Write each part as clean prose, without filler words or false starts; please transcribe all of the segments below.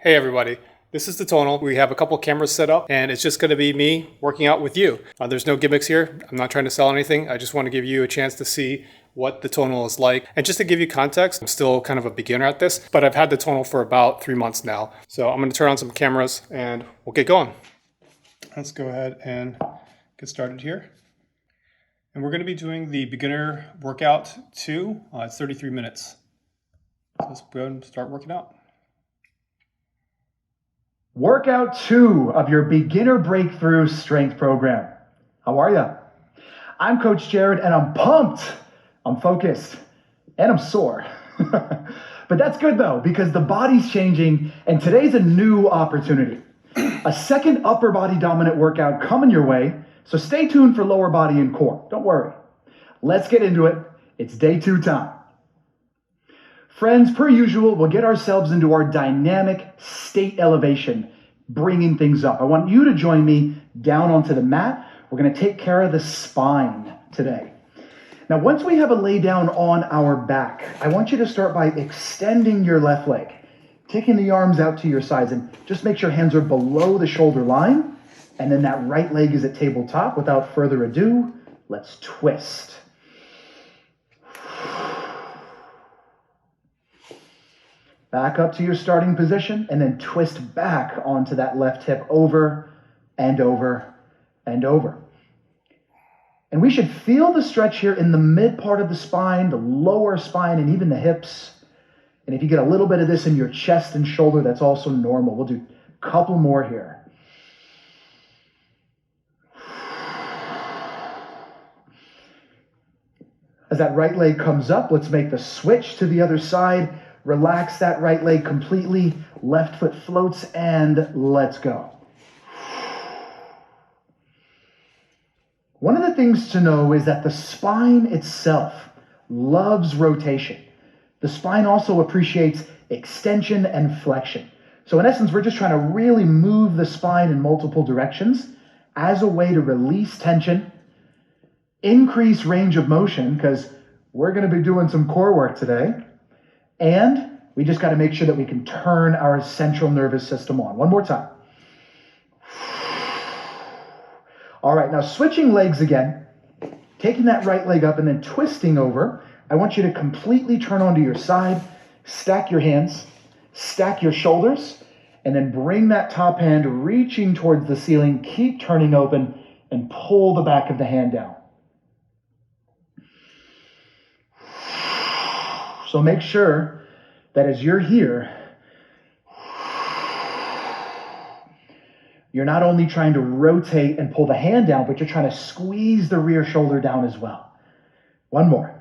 Hey everybody, this is the Tonal. We have a couple cameras set up and it's just going to be me working out with you. There's no gimmicks here. I'm not trying to sell anything. I just want to give you a chance to see what the Tonal is like. And just to give you context, I'm still kind of a beginner at this, but I've had the Tonal for about 3 months now. So I'm going to turn on some cameras and we'll get going. Let's go ahead and get started here. And we're going to be doing the beginner workout 2. It's 33 minutes. So let's go ahead and start working out. Workout 2 of your beginner breakthrough strength program. How are you? I'm Coach Jared and I'm pumped. I'm focused and I'm sore. But that's good though, because the body's changing and today's a new opportunity. A second upper body dominant workout coming your way. So stay tuned for lower body and core. Don't worry. Let's get into it. It's day 2 time. Friends, per usual, we'll get ourselves into our dynamic state elevation, bringing things up. I want you to join me down onto the mat. We're going to take care of the spine today. Now, once we have a lay down on our back, I want you to start by extending your left leg, taking the arms out to your sides, and just make sure hands are below the shoulder line. And then that right leg is at tabletop. Without further ado, let's twist. Back up to your starting position and then twist back onto that left hip over and over and over. And we should feel the stretch here in the mid part of the spine, the lower spine, and even the hips. And if you get a little bit of this in your chest and shoulder, that's also normal. We'll do a couple more here. As that right leg comes up, let's make the switch to the other side. Relax that right leg completely. Left foot floats and let's go. One of the things to know is that the spine itself loves rotation. The spine also appreciates extension and flexion. So in essence, we're just trying to really move the spine in multiple directions as a way to release tension, increase range of motion, because we're going to be doing some core work today. And we just got to make sure that we can turn our central nervous system on. One more time. All right, now switching legs again, taking that right leg up and then twisting over. I want you to completely turn onto your side, stack your hands, stack your shoulders, and then bring that top hand reaching towards the ceiling. Keep turning open and pull the back of the hand down. So make sure that as you're here, you're not only trying to rotate and pull the hand down, but you're trying to squeeze the rear shoulder down as well. One more.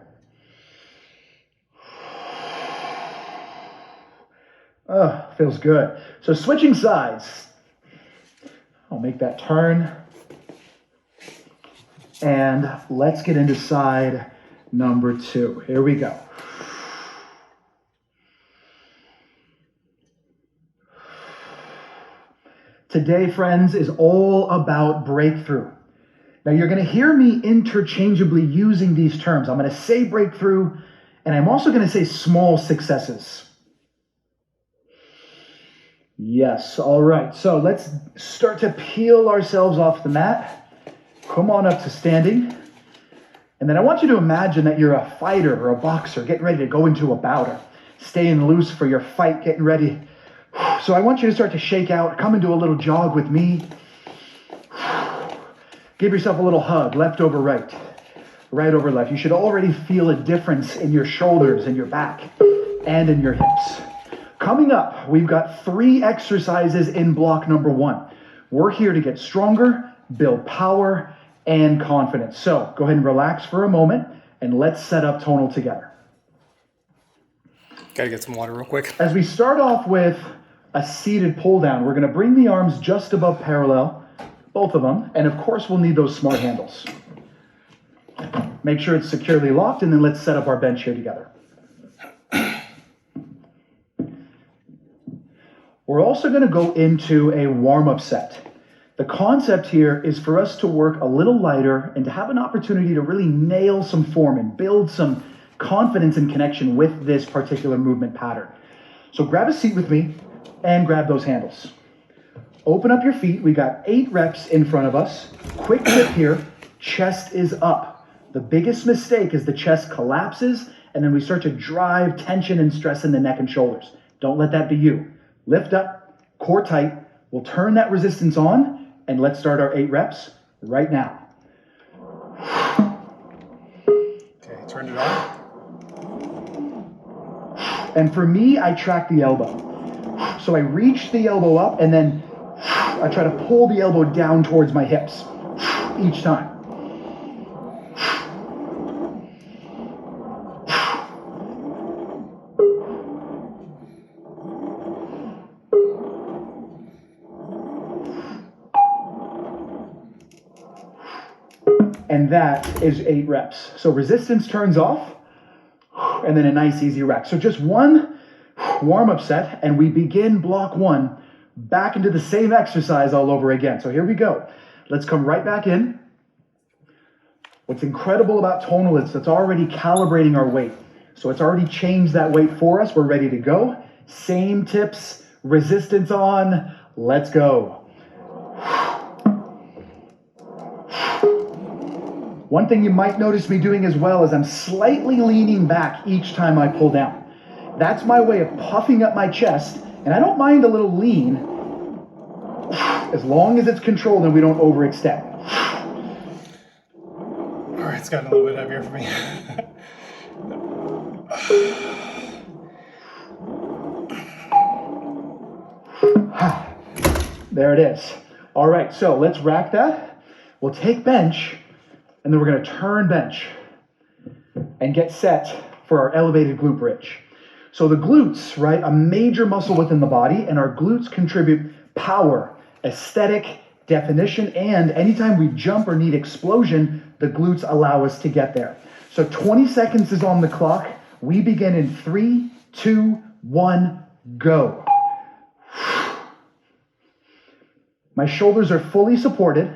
Oh, feels good. So switching sides. I'll make that turn. And let's get into side number 2. Here we go. Today, friends, is all about breakthrough. Now, you're going to hear me interchangeably using these terms. I'm going to say breakthrough, and I'm also going to say small successes. Yes, all right. So let's start to peel ourselves off the mat. Come on up to standing. And then I want you to imagine that you're a fighter or a boxer getting ready to go into a bout, or staying loose for your fight, getting ready. So I want you to start to shake out, come into a little jog with me. Give yourself a little hug, left over right, right over left. You should already feel a difference in your shoulders and your back and in your hips. Coming up, we've got 3 exercises in block number 1. We're here to get stronger, build power, and confidence. So go ahead and relax for a moment and let's set up Tonal together. Gotta get some water real quick. As we start off with a seated pull down, we're going to bring the arms just above parallel, both of them, and of course we'll need those smart handles. Make sure it's securely locked, and then let's set up our bench here together. We're also going to go into a warm-up set. The concept here is for us to work a little lighter and to have an opportunity to really nail some form and build some confidence and connection with this particular movement pattern. So grab a seat with me. and grab those handles. Open up your feet. We got 8 reps in front of us. Quick tip here, chest is up. The biggest mistake is the chest collapses and then we start to drive tension and stress in the neck and shoulders. Don't let that be you. Lift up, core tight. We'll turn that resistance on and let's start our 8 reps right now. Okay, turn it on. And for me, I track the elbow. So I reach the elbow up and then I try to pull the elbow down towards my hips each time. And that is 8 reps. So resistance turns off and then a nice easy rack. So just one warm-up set and we begin block 1 back into the same exercise all over again. So here we go. Let's come right back in. What's incredible about Tonal is it's already calibrating our weight. So it's already changed that weight for us. We're ready to go. Same tips, resistance on, let's go. One thing you might notice me doing as well is I'm slightly leaning back each time I pull down. That's my way of puffing up my chest, and I don't mind a little lean as long as it's controlled and we don't overextend. All right, it's gotten a little bit heavier for me. There it is. All right, so let's rack that. We'll take bench, and then we're gonna turn bench and get set for our elevated glute bridge. So the glutes, right, a major muscle within the body, and our glutes contribute power, aesthetic, definition, and anytime we jump or need explosion, the glutes allow us to get there. So 20 seconds is on the clock. We begin in 3, 2, 1, go. My shoulders are fully supported,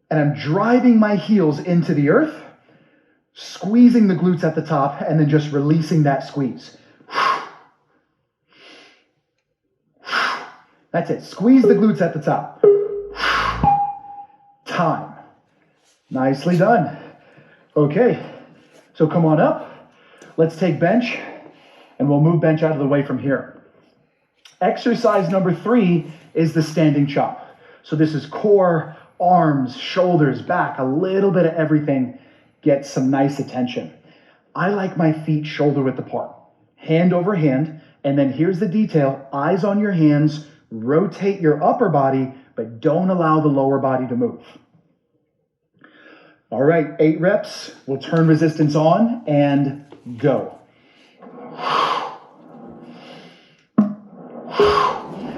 and I'm driving my heels into the earth, squeezing the glutes at the top, and then just releasing that squeeze. That's it. Squeeze the glutes at the top. Time. Nicely done. Okay, so come on up. Let's take bench, and we'll move bench out of the way from here. Exercise number 3 is the standing chop. So this is core, arms, shoulders, back, a little bit of everything gets some nice attention. I like my feet shoulder width apart, hand over hand, and then here's the detail, eyes on your hands, rotate your upper body, but don't allow the lower body to move. All right, 8 reps, we'll turn resistance on and go.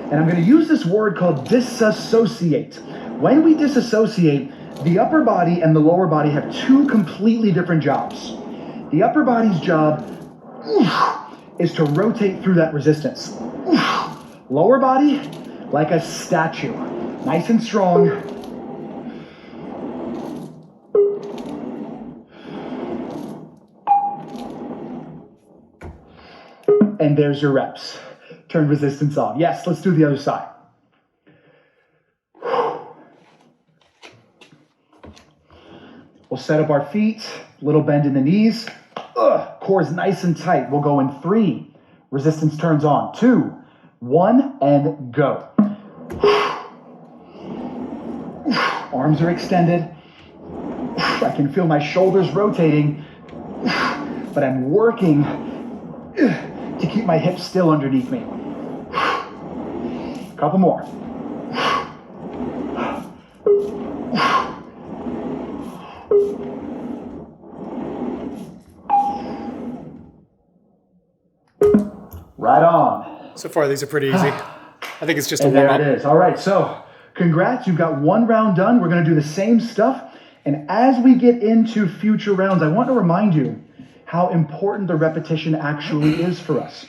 And I'm gonna use this word called disassociate. When we disassociate, the upper body and the lower body have 2 completely different jobs. The upper body's job is to rotate through that resistance. Lower body, like a statue, nice and strong. And there's your reps. Turn resistance on. Yes, let's do the other side. We'll set up our feet, little bend in the knees. Core is nice and tight. We'll go in 3. Resistance turns on. 2, 1, and go. Arms are extended. I can feel my shoulders rotating, but I'm working to keep my hips still underneath me. Couple more. Right on. So far, these are pretty easy. I think it's just a And warm-up. there it is. All right, so congrats. You've got 1 round done. We're going to do the same stuff. And as we get into future rounds, I want to remind you how important the repetition actually is for us.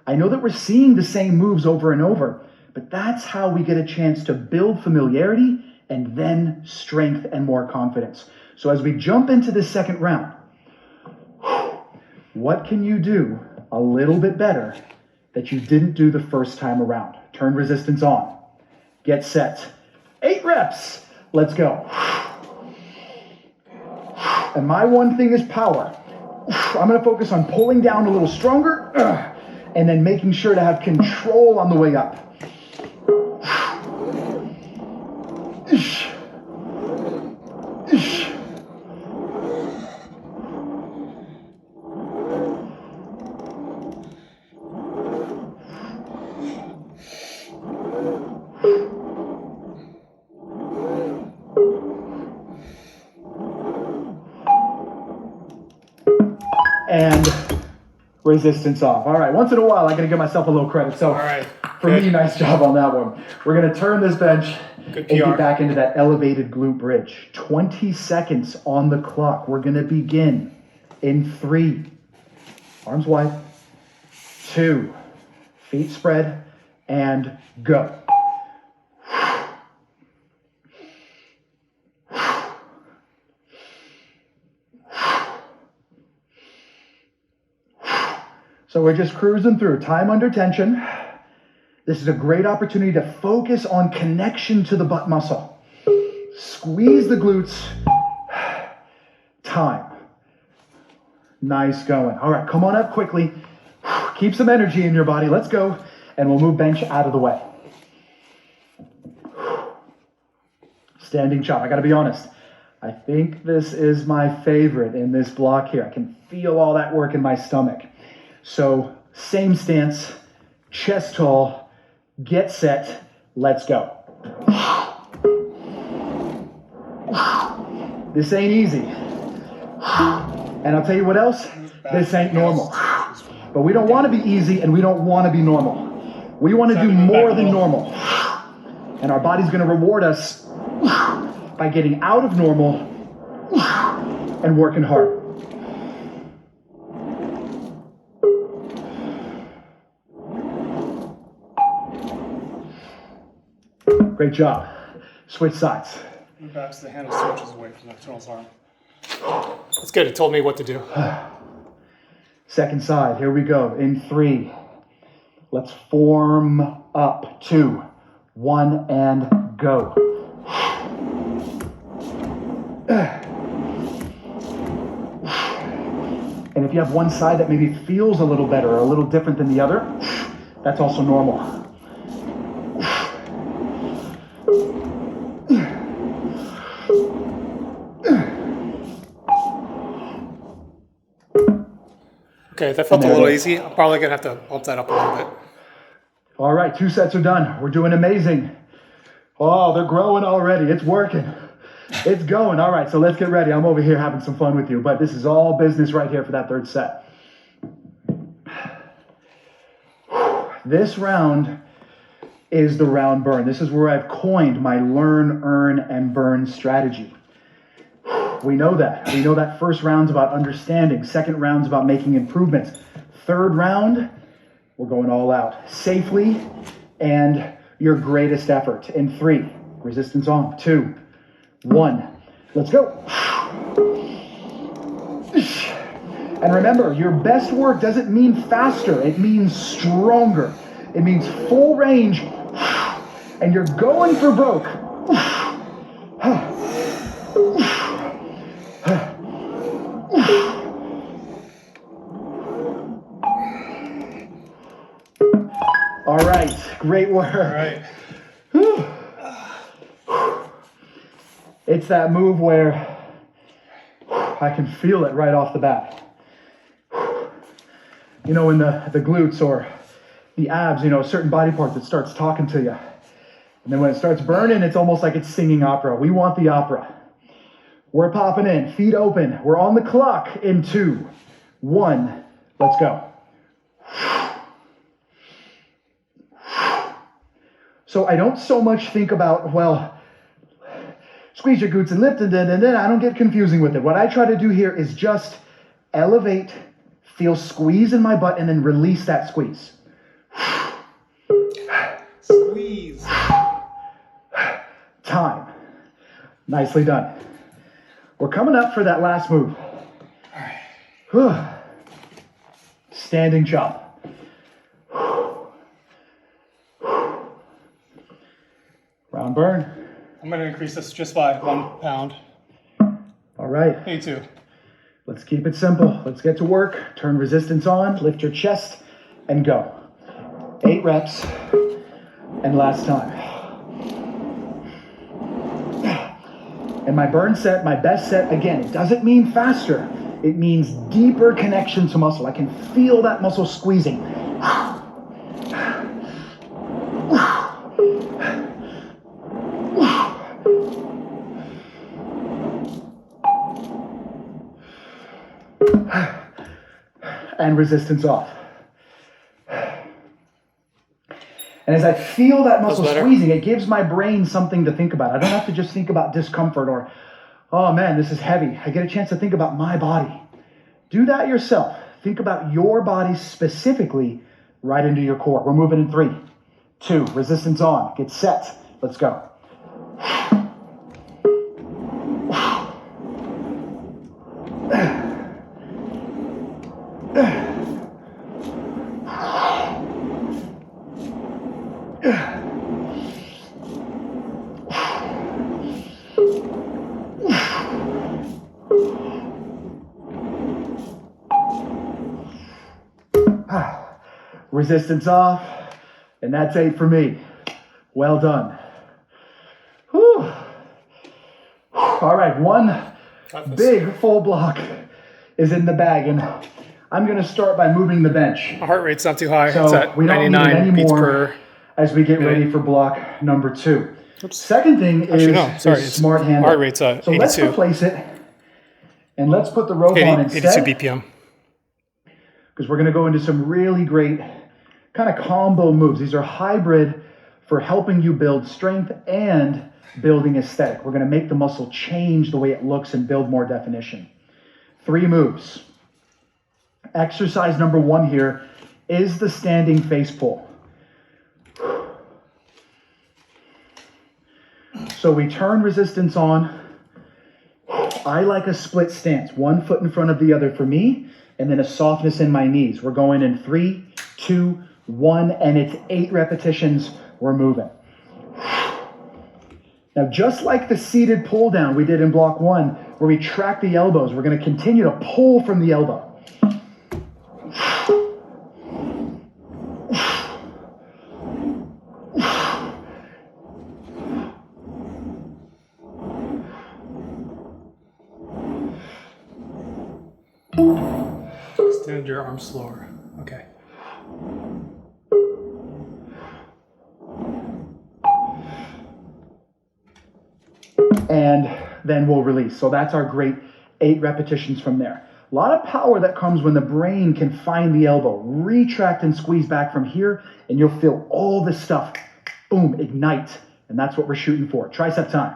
I know that we're seeing the same moves over and over, but that's how we get a chance to build familiarity and then strength and more confidence. So as we jump into the second round, what can you do a little bit better that you didn't do the first time around. Turn resistance on. Get set. 8 reps. Let's go. And my one thing is power. I'm going to focus on pulling down a little stronger and then making sure to have control on the way up. And resistance off. All right, once in a while, I gotta give myself a little credit. So, All right. For me, nice job on that one. We're gonna turn this bench Good and PR. get back into that elevated glute bridge. 20 seconds on the clock. We're gonna begin in 3, arms wide, 2, feet spread, and go. So we're just cruising through, time under tension. This is a great opportunity to focus on connection to the butt muscle. Squeeze the glutes. Time. Nice going. All right, come on up quickly. Keep some energy in your body. Let's go. And we'll move bench out of the way. Standing chop. I gotta be honest. I think this is my favorite in this block here. I can feel all that work in my stomach. So same stance, chest tall, get set, let's go. This ain't easy. And I'll tell you what else, this ain't normal. But we don't want to be easy and we don't want to be normal. We want to do more than normal. And our body's going to reward us by getting out of normal and working hard. Great job. Switch sides. Move back so the handle switches away from the Tonal's arm. That's good. It told me what to do. Second side. Here we go. In 3. Let's form up. 2, 1, and go. And if you have one side that maybe feels a little better or a little different than the other, that's also normal. Okay, that felt a little easy. I'm probably going to have to bump that up a little bit. All right, 2 sets are done. We're doing amazing. Oh, they're growing already. It's working. It's going. All right, so let's get ready. I'm over here having some fun with you, but this is all business right here for that 3rd set. This round is the round burn. This is where I've coined my learn, earn, and burn strategy. We know that. We know that first round's about understanding. Second round's about making improvements. Third round, we're going all out. Safely and your greatest effort. In 3, resistance on. 2, 1, let's go. And remember, your best work doesn't mean faster. It means stronger. It means full range. And you're going for broke. All right, great work. All right. It's that move where I can feel it right off the bat. You know, in the glutes or the abs, you know, a certain body part that starts talking to you. And then when it starts burning, it's almost like it's singing opera. We want the opera. We're popping in, feet open. We're on the clock in 2, 1, let's go. So I don't so much think about, well, squeeze your glutes and lift and then I don't get confusing with it. What I try to do here is just elevate, feel squeeze in my butt, and then release that squeeze. Squeeze. Time. Nicely done. We're coming up for that last move. Standing chop. on burn. I'm going to increase this just by 1 pound. All right. Me too. Let's keep it simple. Let's get to work. Turn resistance on, lift your chest, and go. 8 reps, and last time. And my burn set, my best set, again, it doesn't mean faster. It means deeper connection to muscle. I can feel that muscle squeezing. And resistance off. And as I feel that muscle squeezing, it gives my brain something to think about. I don't have to just think about discomfort or, oh man, this is heavy. I get a chance to think about my body. Do that yourself. Think about your body specifically right into your core. We're moving in 3, 2, resistance on. Get set. Let's go. Resistance off, and that's 8 for me. Well done. Whew. All right, one big full block is in the bag, and I'm going to start by moving the bench. My heart rate's not too high. So it's at we don't 99 need it beats anymore per as we get ready for block number 2. Oops. Second thing is smart handle. Heart rate's at 82. So let's replace it, and let's put the rope on instead. 82 BPM. Because we're going to go into some really great kind of combo moves. These are hybrid for helping you build strength and building aesthetic. We're going to make the muscle change the way it looks and build more definition. 3 moves. Exercise number 1 here is the standing face pull. So we turn resistance on. I like a split stance, 1 foot in front of the other for me, and then a softness in my knees. We're going in 3, 2, 1, and it's 8 repetitions. We're moving. Now, just like the seated pull down we did in block 1, where we track the elbows, we're going to continue to pull from the elbow. Extend your arms slower. Okay. And then we'll release. So that's our great 8 repetitions from there. A lot of power that comes when the brain can find the elbow. Retract and squeeze back from here, and you'll feel all this stuff, boom, ignite. And that's what we're shooting for. Tricep time.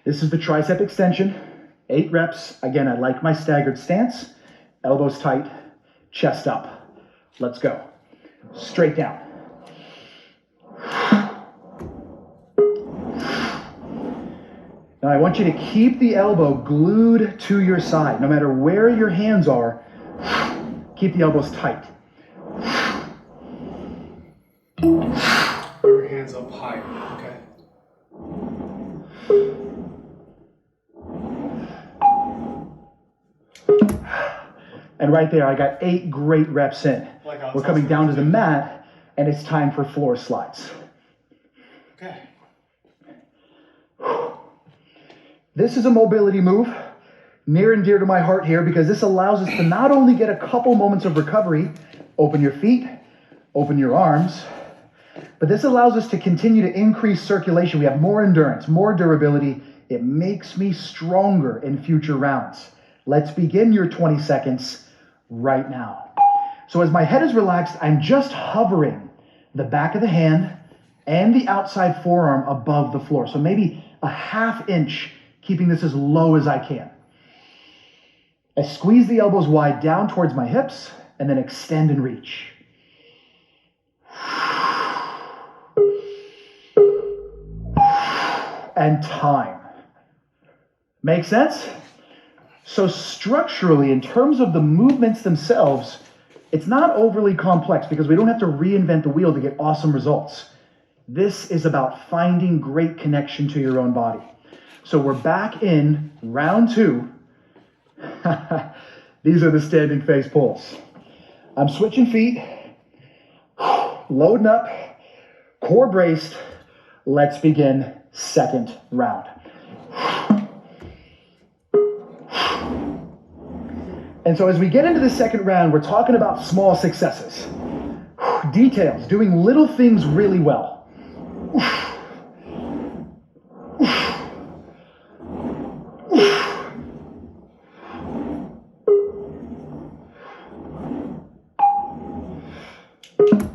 This is the tricep extension. 8 reps. Again, I like my staggered stance. Elbows tight, chest up. Let's go. Straight down. Now I want you to keep the elbow glued to your side. No matter where your hands are, keep the elbows tight. Your hands up high. Okay. And right there, I got 8 great reps in. We're coming down to the mat, and it's time for floor slides. Okay. This is a mobility move, near and dear to my heart here, because this allows us to not only get a couple moments of recovery, open your feet, open your arms, but this allows us to continue to increase circulation. We have more endurance, more durability. It makes me stronger in future rounds. Let's begin your 20 seconds right now. So as my head is relaxed, I'm just hovering the back of the hand and the outside forearm above the floor. So maybe a ½ inch, keeping this as low as I can. I squeeze the elbows wide down towards my hips and then extend and reach. And time. Make sense? So structurally, in terms of the movements themselves, it's not overly complex because we don't have to reinvent the wheel to get awesome results. This is about finding great connection to your own body. So we're back in round 2. These are the standing face pulls. I'm switching feet, loading up, core braced. Let's begin second round. And so as we get into the second round, we're talking about small successes. Details, doing little things really well.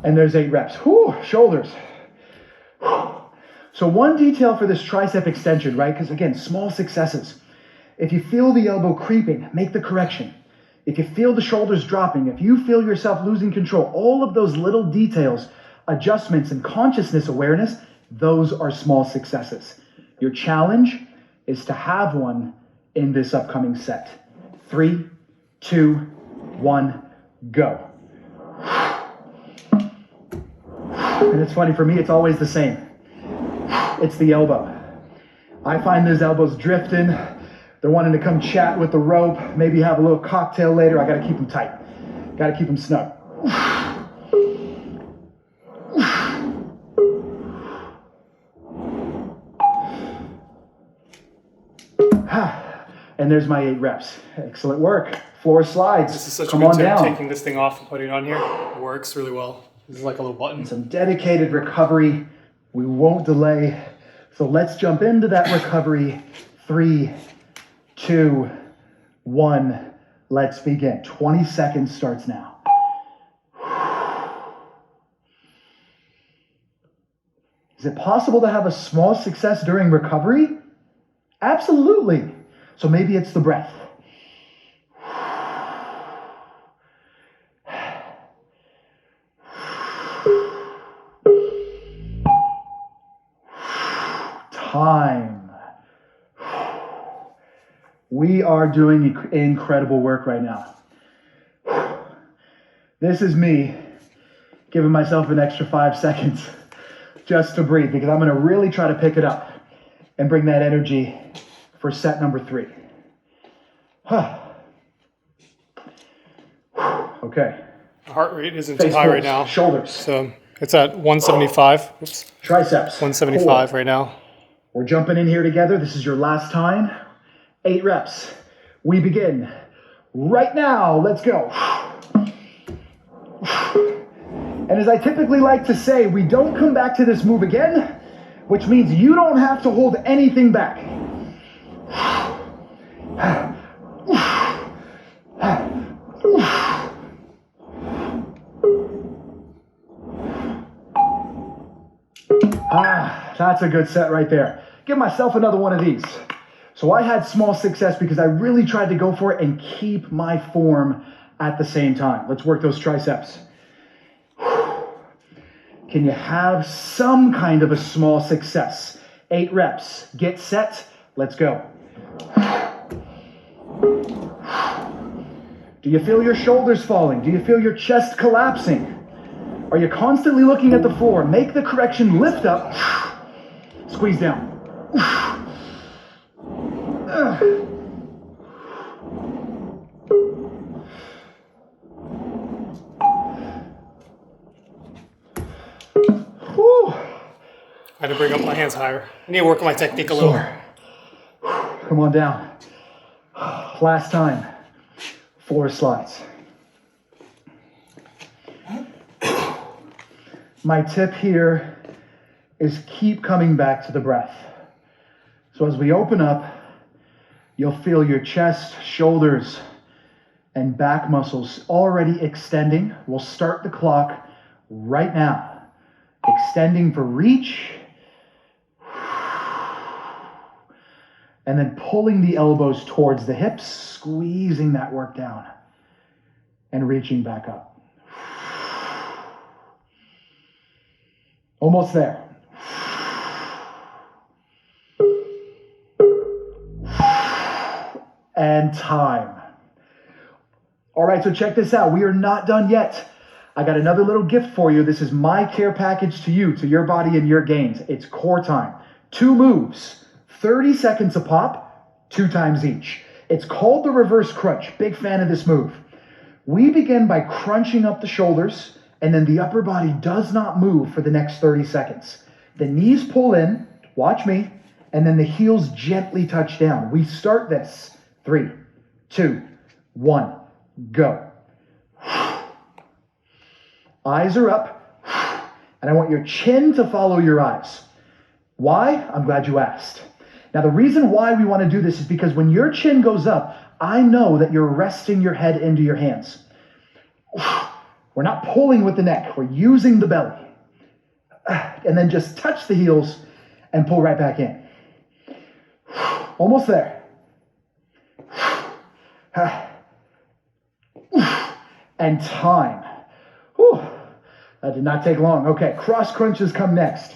And there's 8 reps. Whew, shoulders. So one detail for this tricep extension, right? Because again, small successes. If you feel the elbow creeping, make the correction. If you feel the shoulders dropping, if you feel yourself losing control, all of those little details, adjustments, and consciousness awareness, those are small successes. Your challenge is to have one in this upcoming set. 3, 2, 1, go. And it's funny, for me, it's always the same. It's the elbow. I find those elbows drifting. They're wanting to come chat with the rope, maybe have a little cocktail later. I got to keep them tight. Got to keep them snug. And there's my 8 reps. Excellent work. Floor slides. This is such Come a good on tip, down. taking this thing off and putting it on here. It works really well. This is like a little button. Some dedicated recovery. We won't delay. So let's jump into that recovery. 3, 2, 1. Let's begin. 20 seconds starts now. Is it possible to have a small success during recovery? Absolutely. So maybe it's the breath. Time. We are doing incredible work right now. This is me giving myself an extra 5 seconds just to breathe, because I'm going to really try to pick it up and bring that energy for set number 3. Okay. The heart rate isn't Face too high right pulls, now. shoulders, So it's at 175. Oops. triceps, 175 core. right now. We're jumping in here together. This is your last time. 8 reps. We begin right now. Let's go. And as I typically like to say, we don't come back to this move again, which means you don't have to hold anything back. That's a good set right there. Give myself another one of these. So I had small success because I really tried to go for it and keep my form at the same time. Let's work those triceps. Can you have some kind of a small success? 8 reps. Get set. Let's go. Do you feel your shoulders falling? Do you feel your chest collapsing? Are you constantly looking at the floor? Make the correction. Lift up. Squeeze down. I had to bring up my hands higher. I need to work on my technique a little. Come on down. Last time. Floor slides. My tip here is keep coming back to the breath. So as we open up, you'll feel your chest, shoulders, and back muscles already extending. We'll start the clock right now. Extending for reach. And then pulling the elbows towards the hips, squeezing that work down, and reaching back up. Almost there. And time. All right, so check this out. We are not done yet. I got another little gift for you. This is my care package to you, to your body and your gains. It's core time. 2 moves, 30 seconds a pop, 2 times each. It's called the reverse crunch. Big fan of this move. We begin by crunching up the shoulders, and then the upper body does not move for the next 30 seconds. The knees pull in, watch me, and then the heels gently touch down. We start this. 3, 2, 1, go. Eyes are up, and I want your chin to follow your eyes. Why? I'm glad you asked. Now, the reason why we want to do this is because when your chin goes up, I know that you're resting your head into your hands. We're not pulling with the neck. We're using the belly. And then just touch the heels and pull right back in. Almost there. And time. Whew. That did not take long. Okay, cross crunches come next.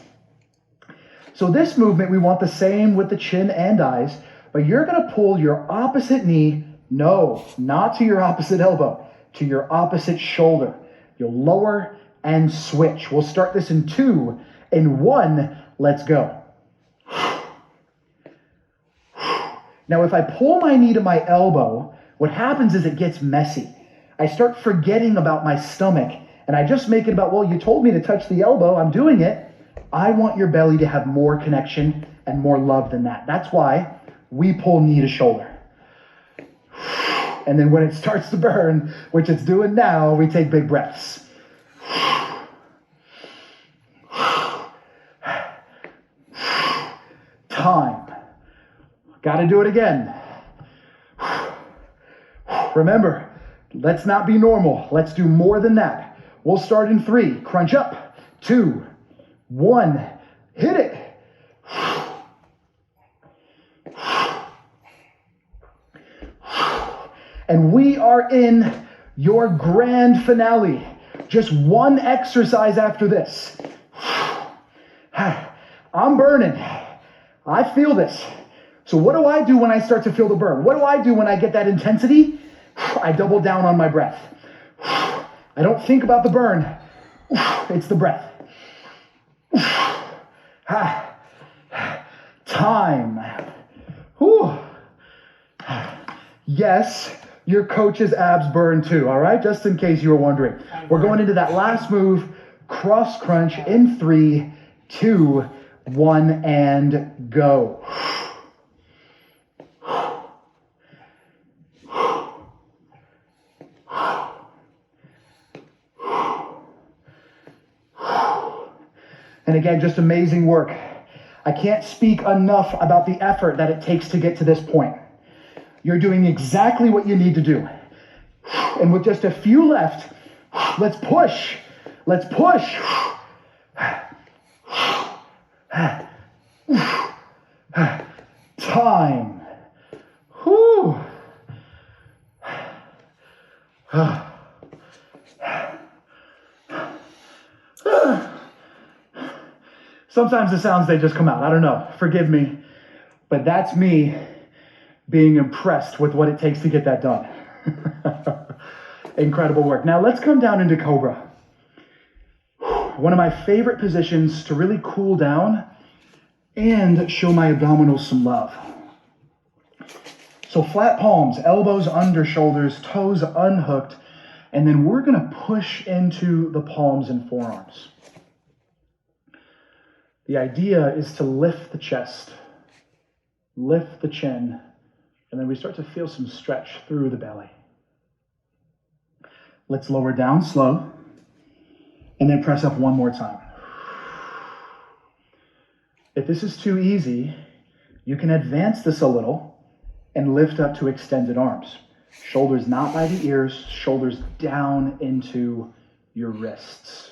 So this movement, we want the same with the chin and eyes, but you're going to pull your opposite knee, no, not to your opposite elbow, to your opposite shoulder. You'll lower and switch. We'll start this in 2. In 1, let's go. Now, if I pull my knee to my elbow, what happens is it gets messy. I start forgetting about my stomach, and I just make it about, well, you told me to touch the elbow, I'm doing it. I want your belly to have more connection and more love than that. That's why we pull knee to shoulder. And then when it starts to burn, which it's doing now, we take big breaths. Time. Got to do it again. Remember, let's not be normal. Let's do more than that. We'll start in 3. Crunch up. 2, 1. Hit it. And we are in your grand finale. Just 1 exercise after this. I'm burning. I feel this. So what do I do when I start to feel the burn? What do I do when I get that intensity? I double down on my breath. I don't think about the burn. It's the breath. Time. Whew. Yes, your coach's abs burn too, all right? Just in case you were wondering. We're going into that last move, cross crunch in 3, 2, 1, and go. And again, just amazing work. I can't speak enough about the effort that it takes to get to this point. You're doing exactly what you need to do. And with just a few left, let's push. Let's push. Time. Whew. Sometimes the sounds, they just come out. I don't know. Forgive me. But that's me being impressed with what it takes to get that done. Incredible work. Now let's come down into Cobra. One of my favorite positions to really cool down and show my abdominals some love. So flat palms, elbows under shoulders, toes unhooked, and then we're going to push into the palms and forearms. The idea is to lift the chest, lift the chin, and then we start to feel some stretch through the belly. Let's lower down slow, and then press up one more time. If this is too easy, you can advance this a little and lift up to extended arms. Shoulders not by the ears, shoulders down into your wrists.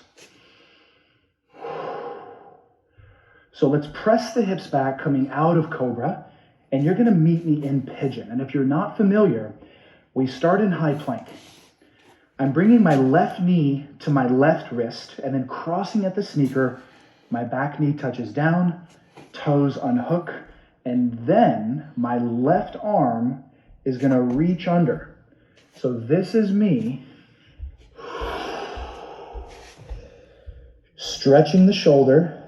So let's press the hips back coming out of Cobra, and you're gonna meet me in Pigeon. And if you're not familiar, we start in high plank. I'm bringing my left knee to my left wrist and then crossing at the sneaker. My back knee touches down, toes unhook, and then my left arm is gonna reach under. So this is me stretching the shoulder,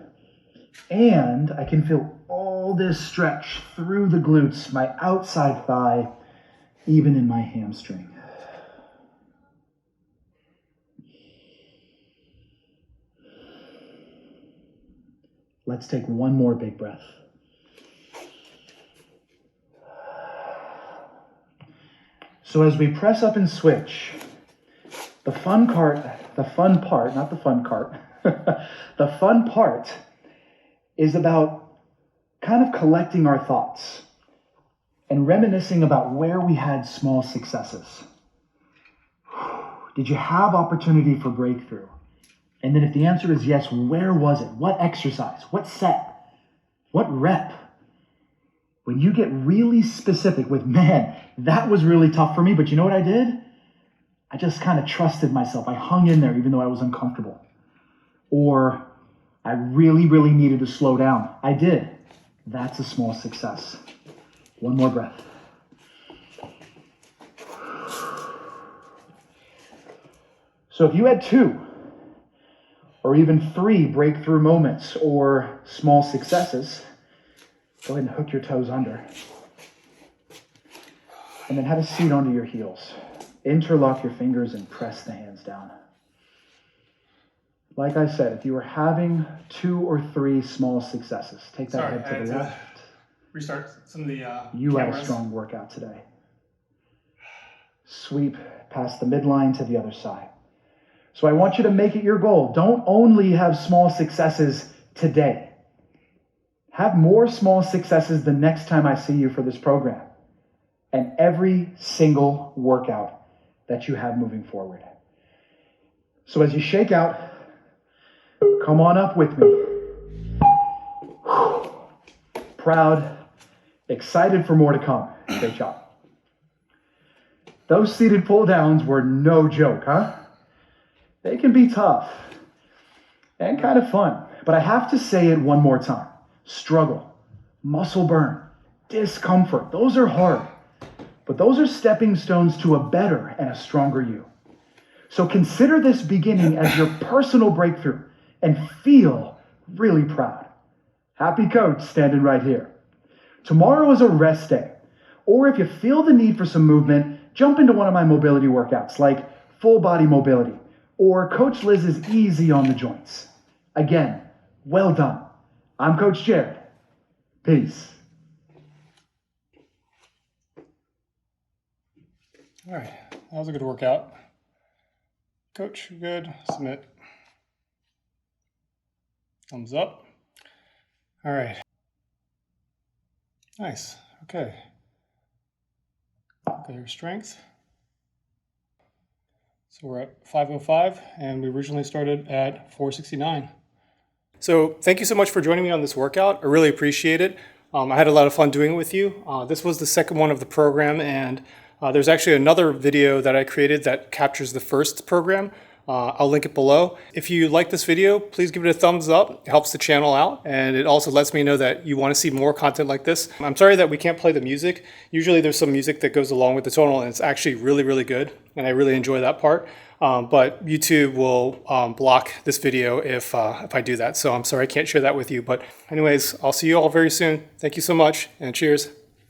and I can feel all this stretch through the glutes, my outside thigh, even in my hamstring. Let's take one more big breath. So as we press up and switch, the fun part is about kind of collecting our thoughts and reminiscing about where we had small successes. Did you have opportunity for breakthrough? And then if the answer is yes, where was it? What exercise? What set? What rep? When you get really specific with, man, that was really tough for me, but you know what I did? I just kind of trusted myself. I hung in there even though I was uncomfortable. Or I really, really needed to slow down. I did. That's a small success. One more breath. So if you had 2 or even 3 breakthrough moments or small successes, go ahead and hook your toes under. And then have a seat onto your heels. Interlock your fingers and press the hands down. Like I said, if you were having 2 or 3 small successes, take that head to the left. Restart some of the You had a strong workout today. Sweep past the midline to the other side. So I want you to make it your goal. Don't only have small successes today. Have more small successes the next time I see you for this program. And every single workout that you have moving forward. So as you shake out, come on up with me. Proud, excited for more to come. Great job. Those seated pull downs were no joke, huh? They can be tough and kind of fun, but I have to say it one more time. Struggle, muscle burn, discomfort, those are hard, but those are stepping stones to a better and a stronger you. So consider this beginning as your personal breakthrough and feel really proud. Happy coach standing right here. Tomorrow is a rest day, or if you feel the need for some movement, jump into one of my mobility workouts like full body mobility or Coach Liz's Easy on the Joints. Again, well done. I'm Coach Jared. Peace. All right, that was a good workout. Coach, good. Submit. Thumbs up. All right. Nice. Okay. Look at your strength. So we're at 505, and we originally started at 469. So thank you so much for joining me on this workout. I really appreciate it. I had a lot of fun doing it with you. This was the second one of the program, and there's actually another video that I created that captures the first program. I'll link it below. If you like this video, please give it a thumbs up. It helps the channel out, and it also lets me know that you want to see more content like this. I'm sorry that we can't play the music. Usually there's some music that goes along with the tonal, and it's actually really, really good, and I really enjoy that part. But YouTube will block this video if I do that. So I'm sorry I can't share that with you. But anyways, I'll see you all very soon. Thank you so much, and cheers.